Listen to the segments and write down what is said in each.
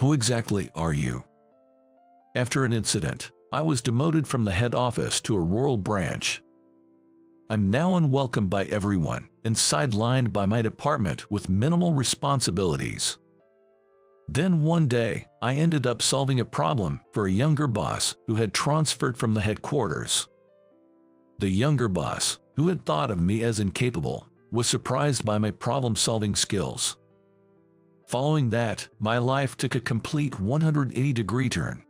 Who exactly are you? After an incident, I was demoted from the head office to a rural branch. I'm now unwelcomed by everyone and sidelined by my department with minimal responsibilities. Then one day, I ended up solving a problem for a younger boss who had transferred from the headquarters. The younger boss, who had thought of me as incapable, was surprised by my problem-solving skills. Following that, my life took a complete 180-degree turn.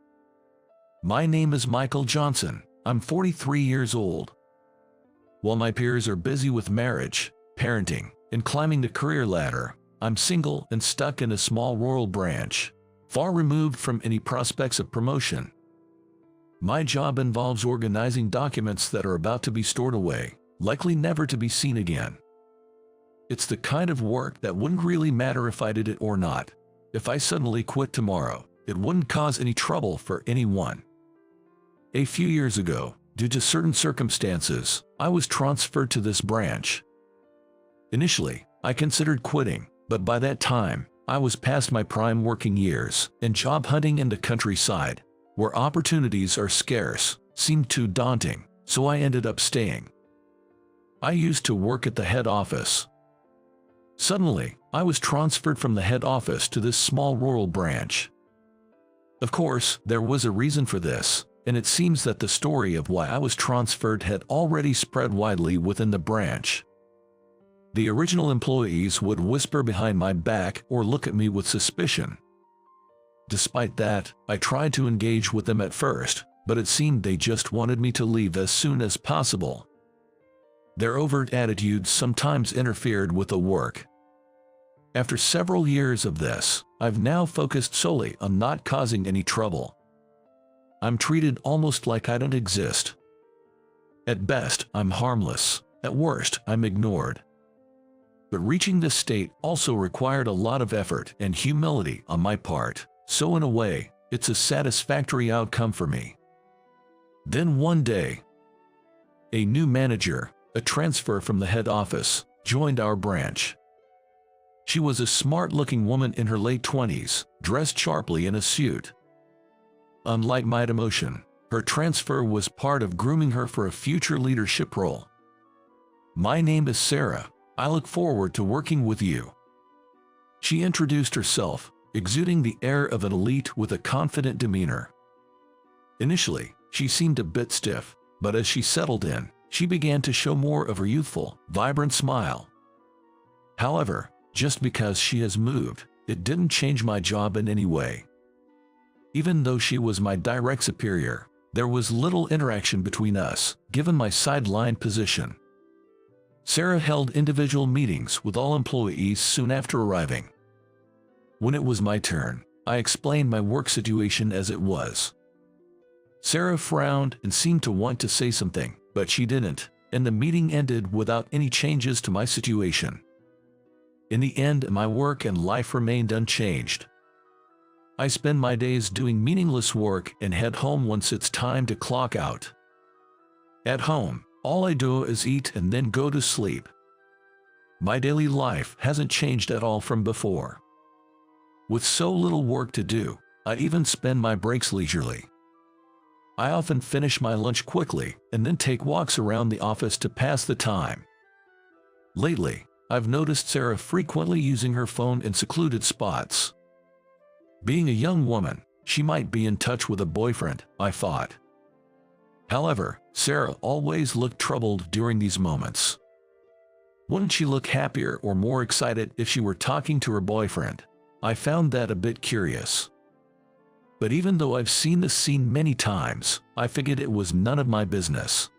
My name is Michael Johnson. I'm 43 years old. While my peers are busy with marriage, parenting, and climbing the career ladder, I'm single and stuck in a small rural branch, far removed from any prospects of promotion. My job involves organizing documents that are about to be stored away, likely never to be seen again. It's the kind of work that wouldn't really matter if I did it or not. If I suddenly quit tomorrow, it wouldn't cause any trouble for anyone. A few years ago, due to certain circumstances, I was transferred to this branch. Initially, I considered quitting, but by that time, I was past my prime working years, and job hunting in the countryside, where opportunities are scarce, seemed too daunting, so I ended up staying. I used to work at the head office. Suddenly, I was transferred from the head office to this small rural branch. Of course, there was a reason for this, and it seems that the story of why I was transferred had already spread widely within the branch. The original employees would whisper behind my back or look at me with suspicion. Despite that, I tried to engage with them at first, but it seemed they just wanted me to leave as soon as possible. Their overt attitudes sometimes interfered with the work. After several years of this, I've now focused solely on not causing any trouble. I'm treated almost like I don't exist. At best, I'm harmless. At worst, I'm ignored. But reaching this state also required a lot of effort and humility on my part, so in a way, it's a satisfactory outcome for me. Then one day, a new manager, a transfer from the head office, joined our branch. She was a smart-looking woman in her late 20s, dressed sharply in a suit. Unlike my demotion, her transfer was part of grooming her for a future leadership role. My name is Sarah. I look forward to working with you. She introduced herself, exuding the air of an elite with a confident demeanor. Initially, she seemed a bit stiff, but as she settled in, she began to show more of her youthful, vibrant smile. However, just because she has moved, it didn't change my job in any way. Even though she was my direct superior, there was little interaction between us, given my sideline position. Sarah held individual meetings with all employees soon after arriving. When it was my turn, I explained my work situation as it was. Sarah frowned and seemed to want to say something, but she didn't, and the meeting ended without any changes to my situation. In the end, my work and life remained unchanged. I spend my days doing meaningless work and head home once it's time to clock out. At home, all I do is eat and then go to sleep. My daily life hasn't changed at all from before. With so little work to do, I even spend my breaks leisurely. I often finish my lunch quickly and then take walks around the office to pass the time. Lately, I've noticed Sarah frequently using her phone in secluded spots. Being a young woman, she might be in touch with a boyfriend, I thought. However, Sarah always looked troubled during these moments. Wouldn't she look happier or more excited if she were talking to her boyfriend? I found that a bit curious. But even though I've seen this scene many times, I figured it was none of my business.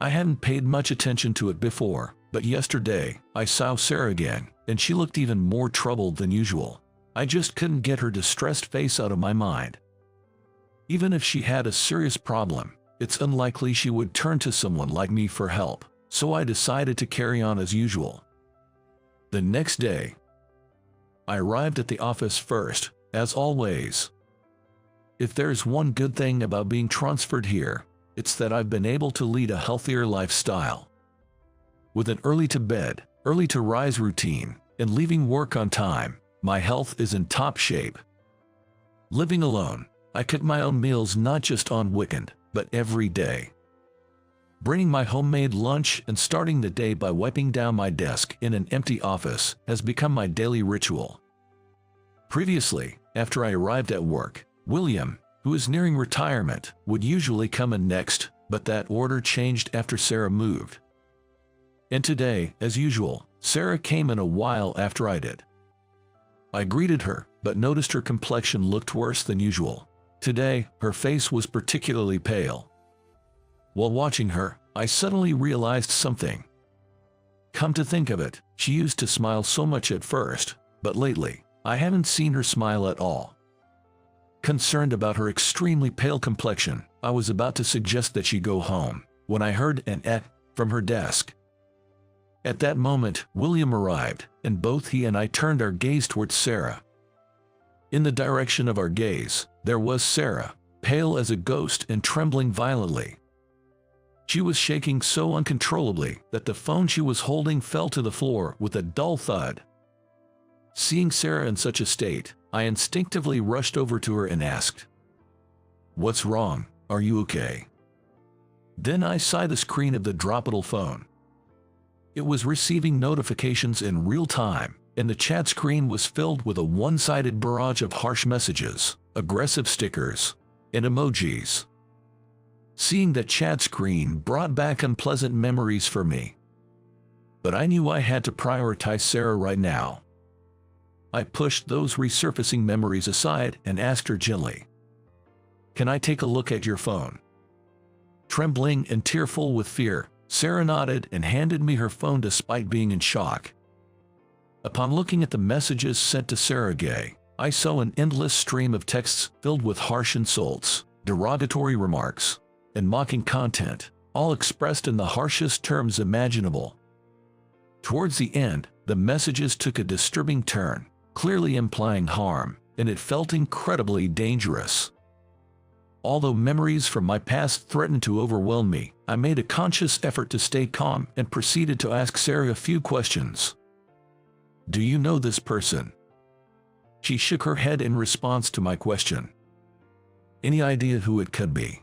I hadn't paid much attention to it before, but yesterday, I saw Sarah again, and she looked even more troubled than usual. I just couldn't get her distressed face out of my mind. Even if she had a serious problem, it's unlikely she would turn to someone like me for help, so I decided to carry on as usual. The next day, I arrived at the office first, as always. If there's one good thing about being transferred here, it's that I've been able to lead a healthier lifestyle. With an early-to-bed, early-to-rise routine, and leaving work on time, my health is in top shape. Living alone, I cook my own meals not just on weekend, but every day. Bringing my homemade lunch and starting the day by wiping down my desk in an empty office has become my daily ritual. Previously, after I arrived at work, William, who is nearing retirement, would usually come in next, but that order changed after Sarah moved. And today, as usual, Sarah came in a while after I did. I greeted her, but noticed her complexion looked worse than usual. Today, her face was particularly pale. While watching her, I suddenly realized something. Come to think of it, she used to smile so much at first, but lately, I haven't seen her smile at all. Concerned about her extremely pale complexion, I was about to suggest that she go home, when I heard an "eh" from her desk. At that moment, William arrived, and both he and I turned our gaze towards Sarah. In the direction of our gaze, there was Sarah, pale as a ghost and trembling violently. She was shaking so uncontrollably that the phone she was holding fell to the floor with a dull thud. Seeing Sarah in such a state, I instinctively rushed over to her and asked, "What's wrong? Are you okay?" Then I saw the screen of the droppable phone. It was receiving notifications in real time, and the chat screen was filled with a one-sided barrage of harsh messages, aggressive stickers, and emojis. Seeing that chat screen brought back unpleasant memories for me. But I knew I had to prioritize Sarah right now. I pushed those resurfacing memories aside and asked her gently, "Can I take a look at your phone?" Trembling and tearful with fear, Sarah nodded and handed me her phone despite being in shock. Upon looking at the messages sent to Sarah Gay, I saw an endless stream of texts filled with harsh insults, derogatory remarks, and mocking content, all expressed in the harshest terms imaginable. Towards the end, the messages took a disturbing turn, clearly implying harm, and it felt incredibly dangerous. Although memories from my past threatened to overwhelm me, I made a conscious effort to stay calm and proceeded to ask Sarah a few questions. "Do you know this person?" She shook her head in response to my question. "Any idea who it could be?"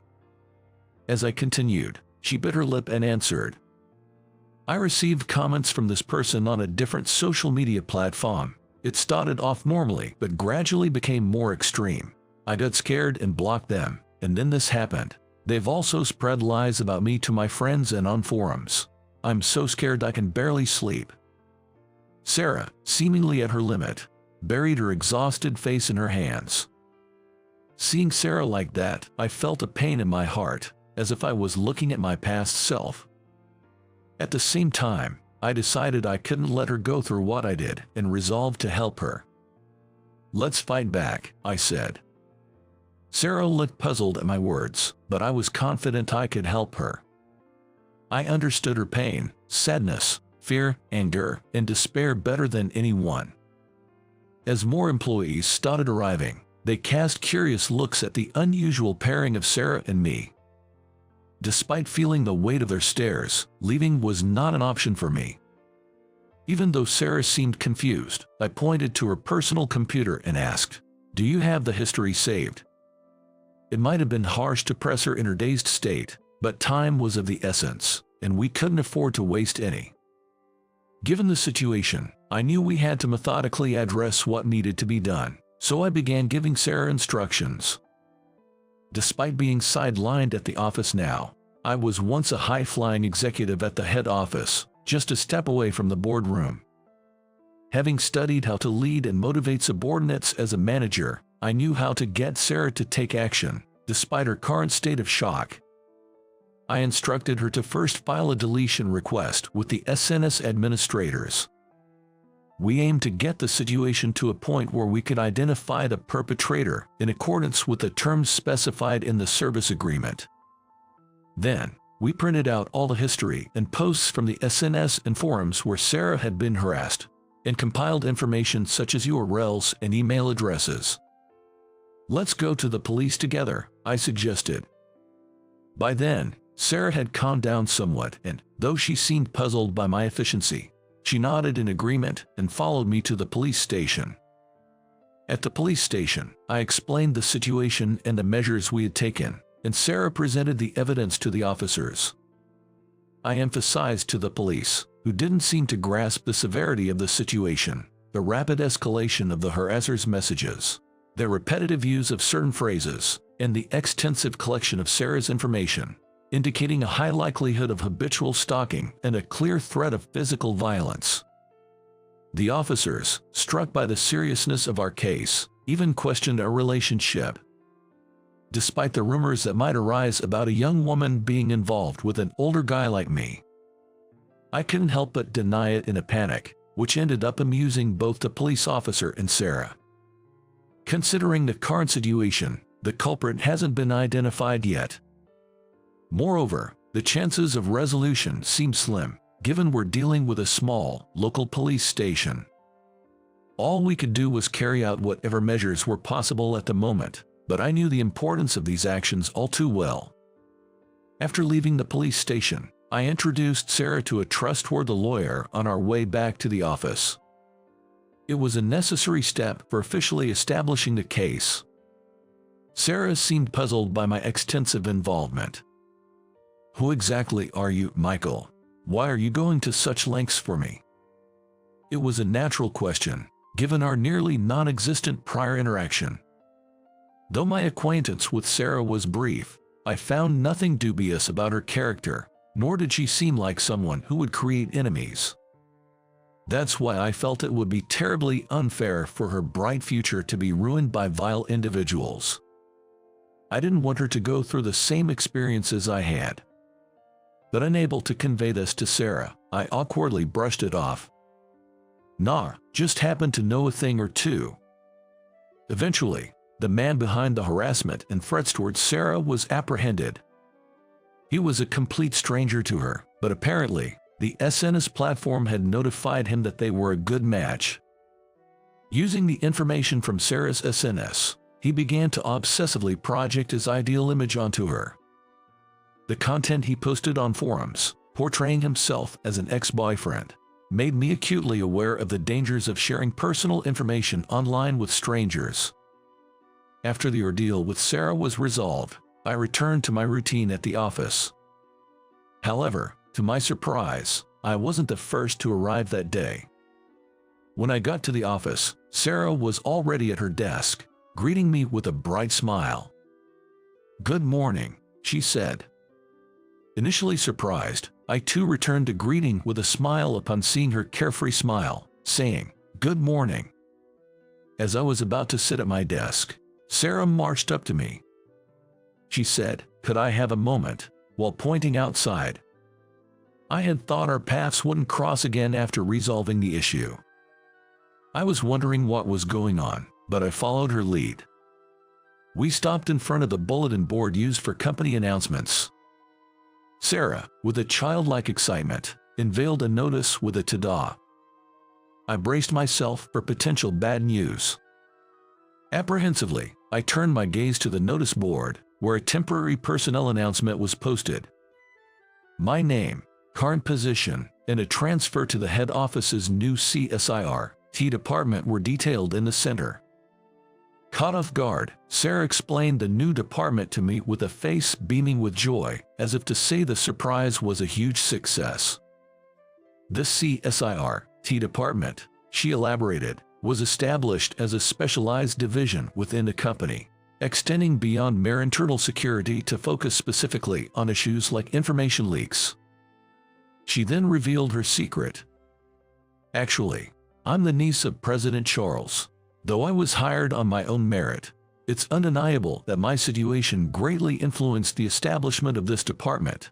As I continued, she bit her lip and answered, "I received comments from this person on a different social media platform. It started off normally but gradually became more extreme. I got scared and blocked them, and then this happened. They've also spread lies about me to my friends and on forums. I'm so scared I can barely sleep." Sarah, seemingly at her limit, buried her exhausted face in her hands. Seeing Sarah like that, I felt a pain in my heart, as if I was looking at my past self. At the same time, I decided I couldn't let her go through what I did and resolved to help her. "Let's fight back," I said. Sarah looked puzzled at my words, but I was confident I could help her. I understood her pain, sadness, fear, anger, and despair better than anyone. As more employees started arriving, they cast curious looks at the unusual pairing of Sarah and me. Despite feeling the weight of their stares, leaving was not an option for me. Even though Sarah seemed confused, I pointed to her personal computer and asked, "Do you have the history saved?" It might have been harsh to press her in her dazed state, but time was of the essence, and we couldn't afford to waste any. Given the situation, I knew we had to methodically address what needed to be done, so I began giving Sarah instructions. Despite being sidelined at the office now, I was once a high-flying executive at the head office, just a step away from the boardroom. Having studied how to lead and motivate subordinates as a manager, I knew how to get Sarah to take action, despite her current state of shock. I instructed her to first file a deletion request with the SNS administrators. We aimed to get the situation to a point where we could identify the perpetrator in accordance with the terms specified in the service agreement. Then, we printed out all the history and posts from the SNS and forums where Sarah had been harassed, and compiled information such as URLs and email addresses. "Let's go to the police together," I suggested. By then, Sarah had calmed down somewhat, and, though she seemed puzzled by my efficiency, she nodded in agreement and followed me to the police station. At the police station, I explained the situation and the measures we had taken, and Sarah presented the evidence to the officers. I emphasized to the police, who didn't seem to grasp the severity of the situation, the rapid escalation of the harassers' messages, their repetitive use of certain phrases, and the extensive collection of Sarah's information, indicating a high likelihood of habitual stalking and a clear threat of physical violence. The officers, struck by the seriousness of our case, even questioned our relationship. Despite the rumors that might arise about a young woman being involved with an older guy like me, I couldn't help but deny it in a panic, which ended up amusing both the police officer and Sarah. Considering the current situation, the culprit hasn't been identified yet. Moreover, the chances of resolution seem slim, given we're dealing with a small, local police station. All we could do was carry out whatever measures were possible at the moment, but I knew the importance of these actions all too well. After leaving the police station, I introduced Sarah to a trustworthy lawyer on our way back to the office. It was a necessary step for officially establishing the case. Sarah seemed puzzled by my extensive involvement. "Who exactly are you, Michael? Why are you going to such lengths for me?" It was a natural question, given our nearly non-existent prior interaction. Though my acquaintance with Sarah was brief, I found nothing dubious about her character, nor did she seem like someone who would create enemies. That's why I felt it would be terribly unfair for her bright future to be ruined by vile individuals. I didn't want her to go through the same experiences I had. But unable to convey this to Sarah, I awkwardly brushed it off. "Nah, just happened to know a thing or two." Eventually, the man behind the harassment and threats towards Sarah was apprehended. He was a complete stranger to her, but apparently, the SNS platform had notified him that they were a good match. Using the information from Sarah's SNS, he began to obsessively project his ideal image onto her. The content he posted on forums, portraying himself as an ex-boyfriend, made me acutely aware of the dangers of sharing personal information online with strangers. After the ordeal with Sarah was resolved, I returned to my routine at the office. However, to my surprise, I wasn't the first to arrive that day. When I got to the office, Sarah was already at her desk, greeting me with a bright smile. "Good morning," she said. Initially surprised, I too returned the greeting with a smile upon seeing her carefree smile, saying, "Good morning." As I was about to sit at my desk, Sarah marched up to me. She said, "Could I have a moment?" while pointing outside. I had thought our paths wouldn't cross again after resolving the issue. I was wondering what was going on, but I followed her lead. We stopped in front of the bulletin board used for company announcements. Sarah, with a childlike excitement, unveiled a notice with a ta-da. I braced myself for potential bad news. Apprehensively, I turned my gaze to the notice board, where a temporary personnel announcement was posted. My name, current position, and a transfer to the head office's new CSIR-T department were detailed in the center. Caught off guard, Sarah explained the new department to me with a face beaming with joy, as if to say the surprise was a huge success. This CSIR-T department, she elaborated, was established as a specialized division within the company, extending beyond mere internal security to focus specifically on issues like information leaks. She then revealed her secret. "Actually, I'm the niece of President Charles. Though I was hired on my own merit, it's undeniable that my situation greatly influenced the establishment of this department."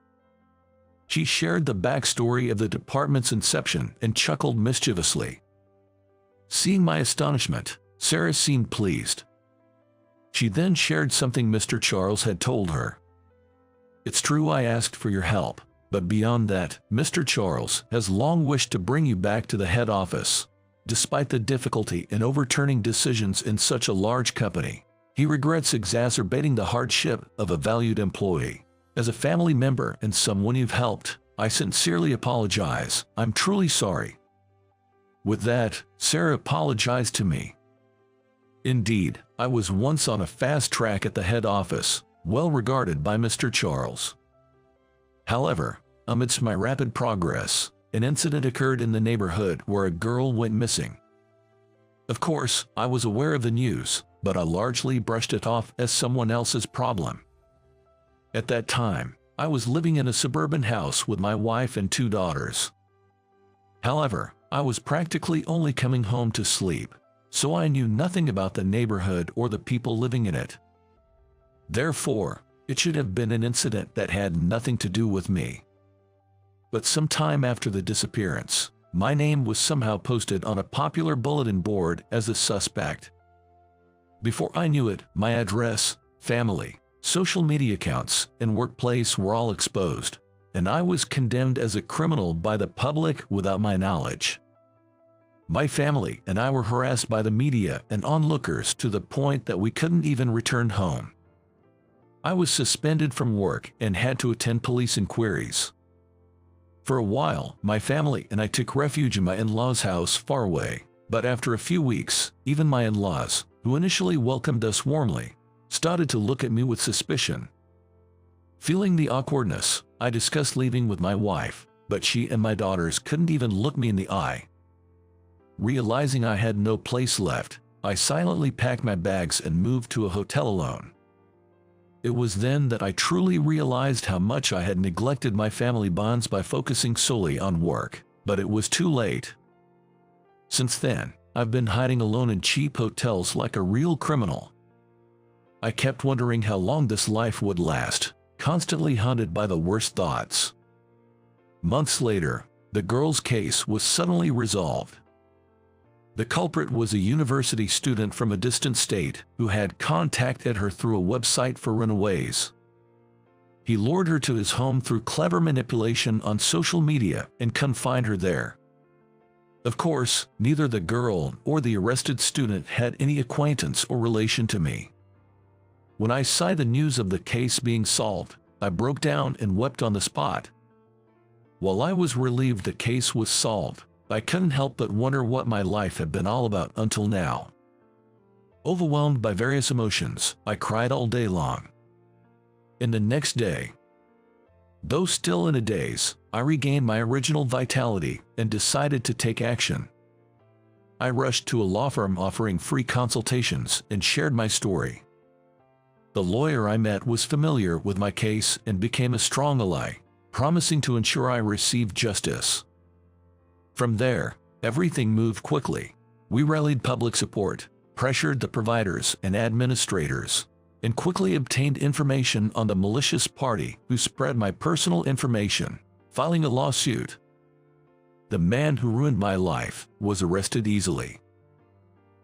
She shared the backstory of the department's inception and chuckled mischievously. Seeing my astonishment, Sarah seemed pleased. She then shared something Mr. Charles had told her. "It's true I asked for your help, but beyond that, Mr. Charles has long wished to bring you back to the head office. Despite the difficulty in overturning decisions in such a large company, he regrets exacerbating the hardship of a valued employee. As a family member and someone you've helped, I sincerely apologize. I'm truly sorry." With that, Sarah apologized to me. Indeed, I was once on a fast track at the head office, well regarded by Mr. Charles. However, amidst my rapid progress, an incident occurred in the neighborhood where a girl went missing. Of course, I was aware of the news, but I largely brushed it off as someone else's problem. At that time, I was living in a suburban house with my wife and 2 daughters. However, I was practically only coming home to sleep, so I knew nothing about the neighborhood or the people living in it. Therefore, it should have been an incident that had nothing to do with me. But sometime after the disappearance, my name was somehow posted on a popular bulletin board as a suspect. Before I knew it, my address, family, social media accounts, and workplace were all exposed, and I was condemned as a criminal by the public without my knowledge. My family and I were harassed by the media and onlookers to the point that we couldn't even return home. I was suspended from work and had to attend police inquiries. For a while, my family and I took refuge in my in-laws' house far away, but after a few weeks, even my in-laws, who initially welcomed us warmly, started to look at me with suspicion. Feeling the awkwardness, I discussed leaving with my wife, but she and my daughters couldn't even look me in the eye. Realizing I had no place left, I silently packed my bags and moved to a hotel alone. It was then that I truly realized how much I had neglected my family bonds by focusing solely on work, but it was too late. Since then, I've been hiding alone in cheap hotels like a real criminal. I kept wondering how long this life would last, constantly haunted by the worst thoughts. Months later, the girl's case was suddenly resolved. The culprit was a university student from a distant state who had contacted her through a website for runaways. He lured her to his home through clever manipulation on social media and confined her there. Of course, neither the girl or the arrested student had any acquaintance or relation to me. When I saw the news of the case being solved, I broke down and wept on the spot. While I was relieved the case was solved, I couldn't help but wonder what my life had been all about until now. Overwhelmed by various emotions, I cried all day long. And the next day, though still in a daze, I regained my original vitality and decided to take action. I rushed to a law firm offering free consultations and shared my story. The lawyer I met was familiar with my case and became a strong ally, promising to ensure I received justice. From there, everything moved quickly. We rallied public support, pressured the providers and administrators, and quickly obtained information on the malicious party who spread my personal information, filing a lawsuit. The man who ruined my life was arrested easily.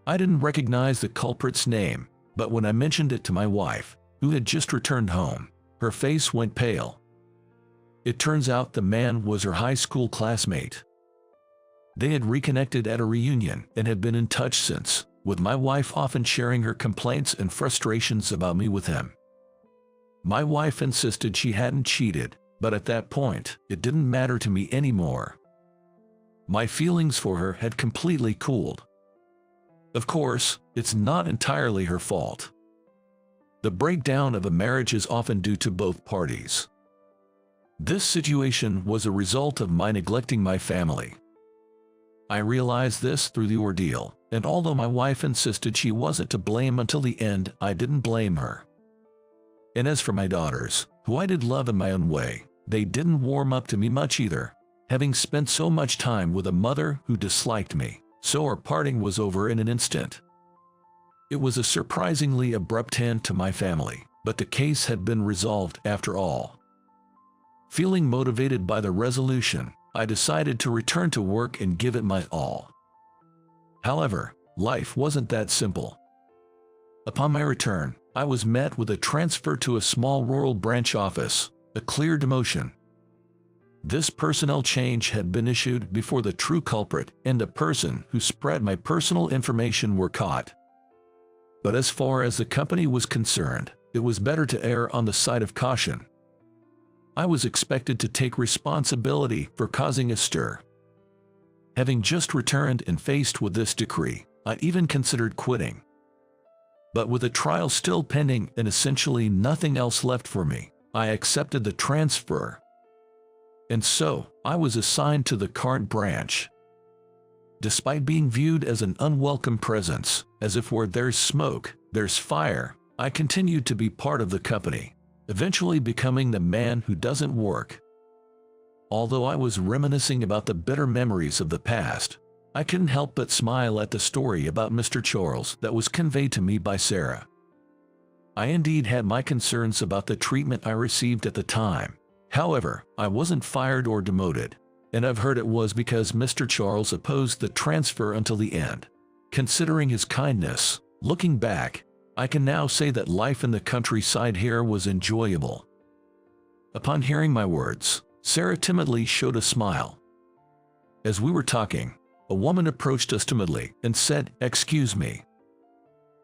I didn't recognize the culprit's name, but when I mentioned it to my wife, who had just returned home, her face went pale. It turns out the man was her high school classmate. They had reconnected at a reunion and had been in touch since, with my wife often sharing her complaints and frustrations about me with him. My wife insisted she hadn't cheated, but at that point, it didn't matter to me anymore. My feelings for her had completely cooled. Of course, it's not entirely her fault. The breakdown of a marriage is often due to both parties. This situation was a result of my neglecting my family. I realized this through the ordeal, and although my wife insisted she wasn't to blame until the end, I didn't blame her. And as for my daughters, who I did love in my own way, they didn't warm up to me much either, having spent so much time with a mother who disliked me, so our parting was over in an instant. It was a surprisingly abrupt end to my family, but the case had been resolved after all. Feeling motivated by the resolution, I decided to return to work and give it my all. However, life wasn't that simple. Upon my return, I was met with a transfer to a small rural branch office, a clear demotion. This personnel change had been issued before the true culprit and the person who spread my personal information were caught. But as far as the company was concerned, it was better to err on the side of caution. I was expected to take responsibility for causing a stir. Having just returned and faced with this decree, I even considered quitting. But with a trial still pending and essentially nothing else left for me, I accepted the transfer. And so, I was assigned to the current branch. Despite being viewed as an unwelcome presence, as if where there's smoke, there's fire, I continued to be part of the company, eventually becoming the man who doesn't work. Although I was reminiscing about the bitter memories of the past, I couldn't help but smile at the story about Mr. Charles that was conveyed to me by Sarah. I indeed had my concerns about the treatment I received at the time. However, I wasn't fired or demoted, and I've heard it was because Mr. Charles opposed the transfer until the end. Considering his kindness, looking back, I can now say that life in the countryside here was enjoyable. Upon hearing my words, Sarah timidly showed a smile. As we were talking, a woman approached us timidly and said, "Excuse me."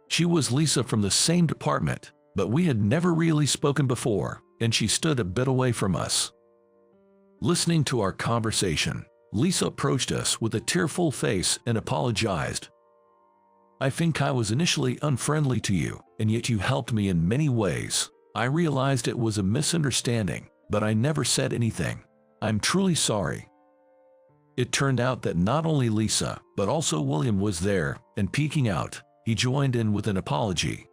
She was Lisa from the same department, but we had never really spoken before, and she stood a bit away from us. Listening to our conversation, Lisa approached us with a tearful face and apologized. "I think I was initially unfriendly to you, and yet you helped me in many ways. I realized it was a misunderstanding, but I never said anything. I'm truly sorry." It turned out that not only Lisa, but also William was there, and peeking out, he joined in with an apology.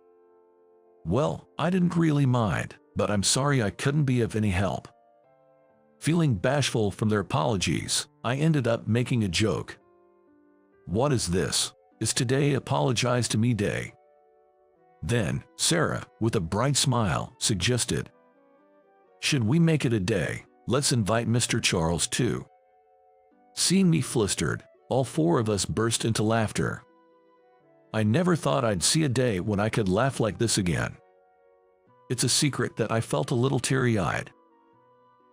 "Well, I didn't really mind, but I'm sorry I couldn't be of any help." Feeling bashful from their apologies, I ended up making a joke. "What is this? Is today apologize to me day?" Then, Sarah, with a bright smile, suggested, "Should we make it a day? Let's invite Mr. Charles too." Seeing me flustered, all four of us burst into laughter. I never thought I'd see a day when I could laugh like this again. It's a secret that I felt a little teary-eyed.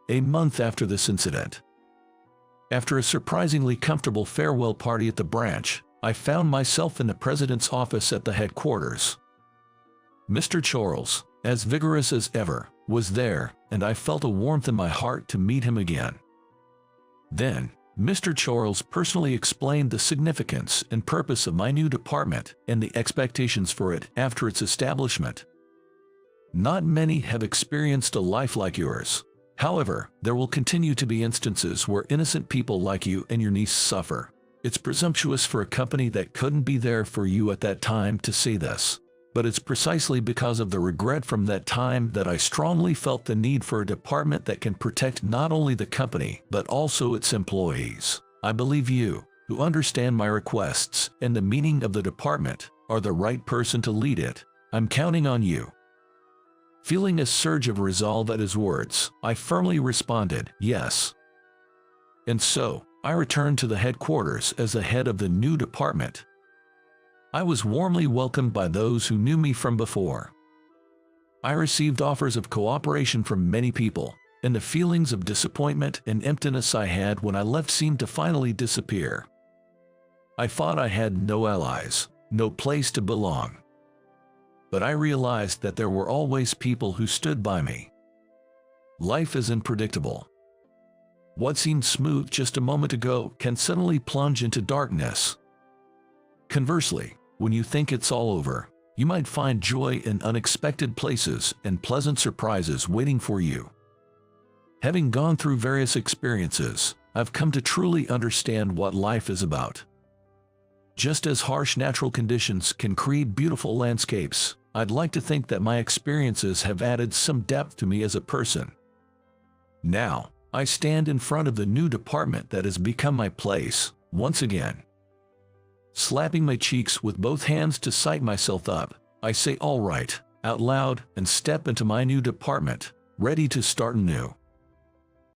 A month after this incident, after a surprisingly comfortable farewell party at the branch, I found myself in the president's office at the headquarters. Mr. Charles, as vigorous as ever, was there, and I felt a warmth in my heart to meet him again. Then, Mr. Charles personally explained the significance and purpose of my new department and the expectations for it after its establishment. "Not many have experienced a life like yours. However, there will continue to be instances where innocent people like you and your niece suffer. It's presumptuous for a company that couldn't be there for you at that time to say this. But it's precisely because of the regret from that time that I strongly felt the need for a department that can protect not only the company, but also its employees. I believe you, who understand my requests and the meaning of the department, are the right person to lead it. I'm counting on you." Feeling a surge of resolve at his words, I firmly responded, "Yes." And so, I returned to the headquarters as the head of the new department. I was warmly welcomed by those who knew me from before. I received offers of cooperation from many people, and the feelings of disappointment and emptiness I had when I left seemed to finally disappear. I thought I had no allies, no place to belong. But I realized that there were always people who stood by me. Life is unpredictable. What seemed smooth just a moment ago can suddenly plunge into darkness. Conversely, when you think it's all over, you might find joy in unexpected places and pleasant surprises waiting for you. Having gone through various experiences, I've come to truly understand what life is about. Just as harsh natural conditions can create beautiful landscapes, I'd like to think that my experiences have added some depth to me as a person. Now, I stand in front of the new department that has become my place, once again. Slapping my cheeks with both hands to psych myself up, I say "all right" out loud and step into my new department, ready to start anew.